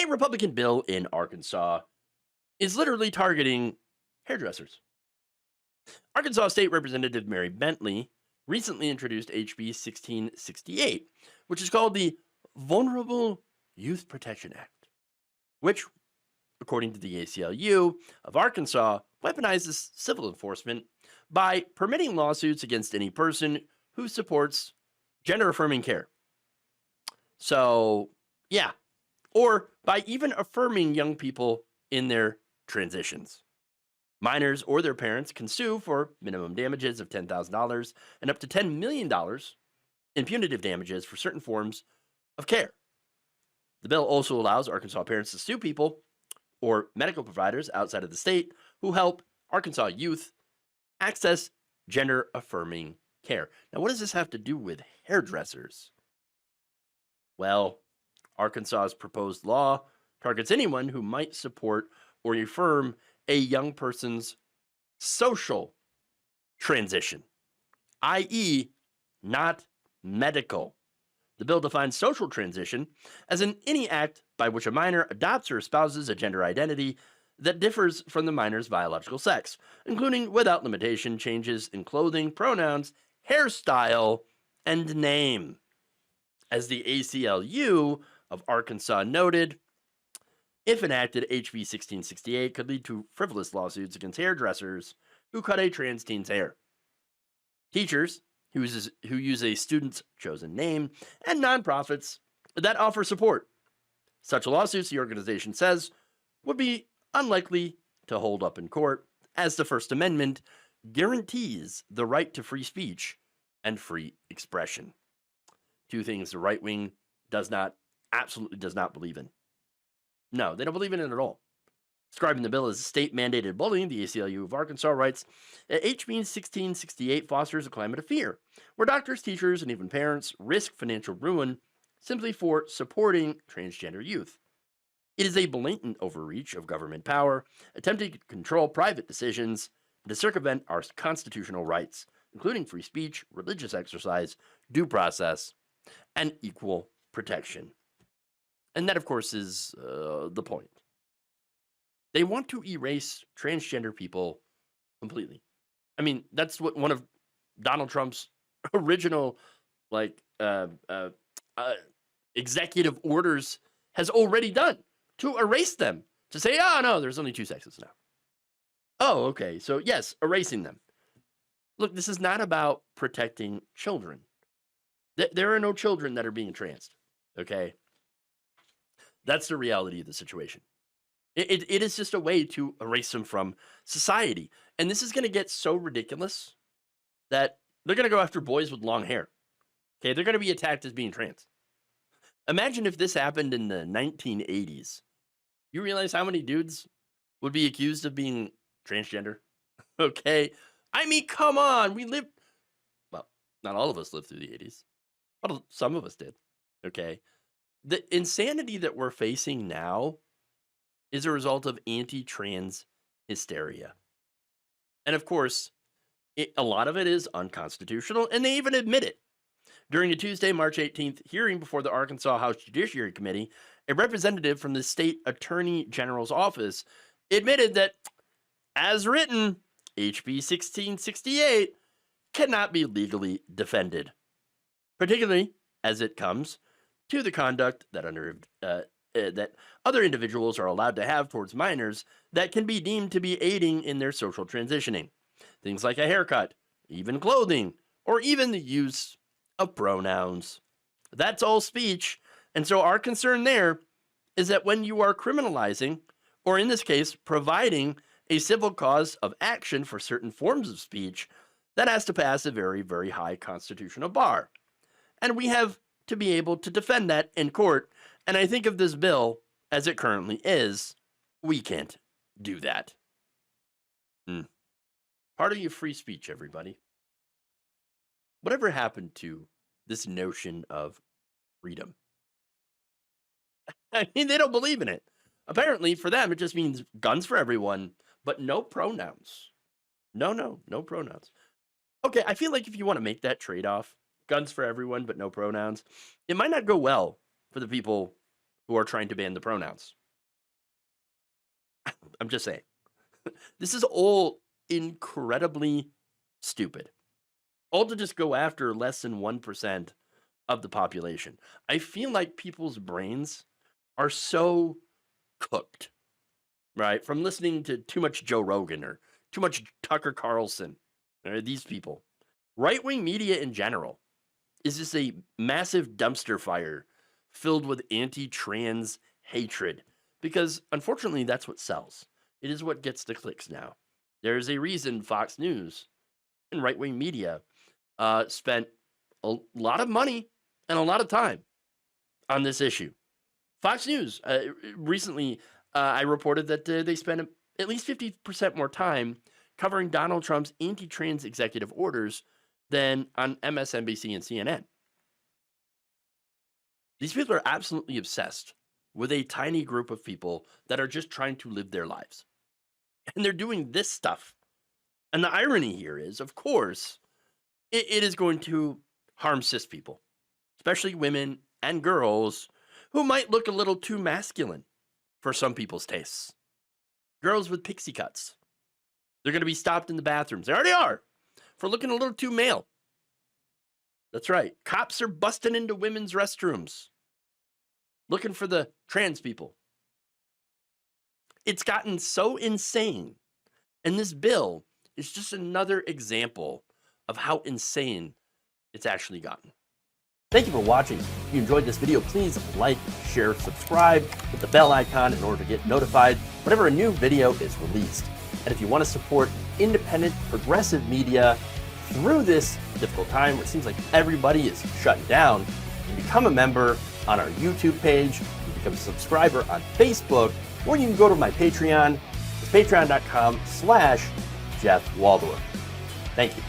A Republican bill in Arkansas is literally targeting hairdressers. Arkansas State Representative Mary Bentley recently introduced HB 1668, which is called the Vulnerable Youth Protection Act, which, according to the ACLU of Arkansas, weaponizes civil enforcement by permitting lawsuits against any person who supports gender affirming care. So, yeah, or by even affirming young people in their transitions. Minors or their parents can sue for minimum damages of $10,000 and up to $10 million in punitive damages for certain forms of care. The bill also allows Arkansas parents to sue people or medical providers outside of the state who help Arkansas youth access gender affirming care. Now, what does this have to do with hairdressers? Well, Arkansas's proposed law targets anyone who might support or affirm a young person's social transition, i.e., not medical. The bill defines social transition as any act by which a minor adopts or espouses a gender identity that differs from the minor's biological sex, including without limitation changes in clothing, pronouns, hairstyle, and name. As the ACLU of Arkansas noted, if enacted, HB 1668 could lead to frivolous lawsuits against hairdressers who cut a trans teen's hair. Teachers who use a student's chosen name, and nonprofits that offer support. Such lawsuits, the organization says, would be unlikely to hold up in court, as the First Amendment guarantees the right to free speech and free expression. Two things the right wing absolutely does not believe in. No, they don't believe in it at all. Describing the bill as state-mandated bullying, the ACLU of Arkansas writes that HB 1668 fosters a climate of fear, where doctors, teachers, and even parents risk financial ruin simply for supporting transgender youth. It is a blatant overreach of government power, attempting to control private decisions and to circumvent our constitutional rights, including free speech, religious exercise, due process, and equal protection. And that, of course, is the point. They want to erase transgender people completely. I mean, that's what one of Donald Trump's original, executive orders has already done, to erase them. To say, oh, no, there's only two sexes now. Oh, okay. So, yes, erasing them. Look, this is not about protecting children. There are no children that are being transed. Okay? That's the reality of the situation. It is just a way to erase them from society. And this is going to get so ridiculous that they're going to go after boys with long hair. Okay, they're going to be attacked as being trans. Imagine if this happened in the 1980s. You realize how many dudes would be accused of being transgender? Okay, I mean, come on. Well, not all of us lived through the 80s. But some of us did. Okay, the insanity that we're facing now is a result of anti-trans hysteria. And of course, a lot of it is unconstitutional, and they even admit it. During a Tuesday, March 18th hearing before the Arkansas House Judiciary Committee, a representative from the state attorney general's office admitted that, as written, HB 1668 cannot be legally defended, particularly as it comes to the conduct that that other individuals are allowed to have towards minors that can be deemed to be aiding in their social transitioning. Things like a haircut, even clothing, or even the use of pronouns. That's all speech. And so our concern there is that when you are criminalizing, or in this case, providing a civil cause of action for certain forms of speech, that has to pass a very, very high constitutional bar. And we have to be able to defend that in court. And I think of this bill as it currently is, we can't do that. Part of your free speech, everybody. Whatever happened to this notion of freedom? I mean, they don't believe in it. Apparently, for them, it just means guns for everyone, but no pronouns. No pronouns. Okay, I feel like if you want to make that trade-off, guns for everyone, but no pronouns, it might not go well for the people who are trying to ban the pronouns. I'm just saying. This is all incredibly stupid. All to just go after less than 1% of the population. I feel like people's brains are so cooked, right? From listening to too much Joe Rogan or too much Tucker Carlson, or these people. Right-wing media in general is just a massive dumpster fire filled with anti-trans hatred. Because unfortunately, that's what sells. It is what gets the clicks now. There's a reason Fox News and right-wing media spent a lot of money and a lot of time on this issue. Fox News, recently, I reported that they spent at least 50% more time covering Donald Trump's anti-trans executive orders than on MSNBC and CNN. These people are absolutely obsessed with a tiny group of people that are just trying to live their lives. And they're doing this stuff. And the irony here is, of course, it is going to harm cis people, especially women and girls who might look a little too masculine for some people's tastes. Girls with pixie cuts. They're going to be stopped in the bathrooms. They already are for looking a little too male. That's right. Cops are busting into women's restrooms looking for the trans people. It's gotten so insane. And this bill is just another example of how insane it's actually gotten. Thank you for watching. If you enjoyed this video, please like, share, subscribe, hit the bell icon in order to get notified whenever a new video is released. And if you want to support independent, progressive media through this difficult time where it seems like everybody is shutting down, you can become a member on our YouTube page, you can become a subscriber on Facebook, or you can go to my Patreon. It's patreon.com/Jeff Waldorf. Thank you.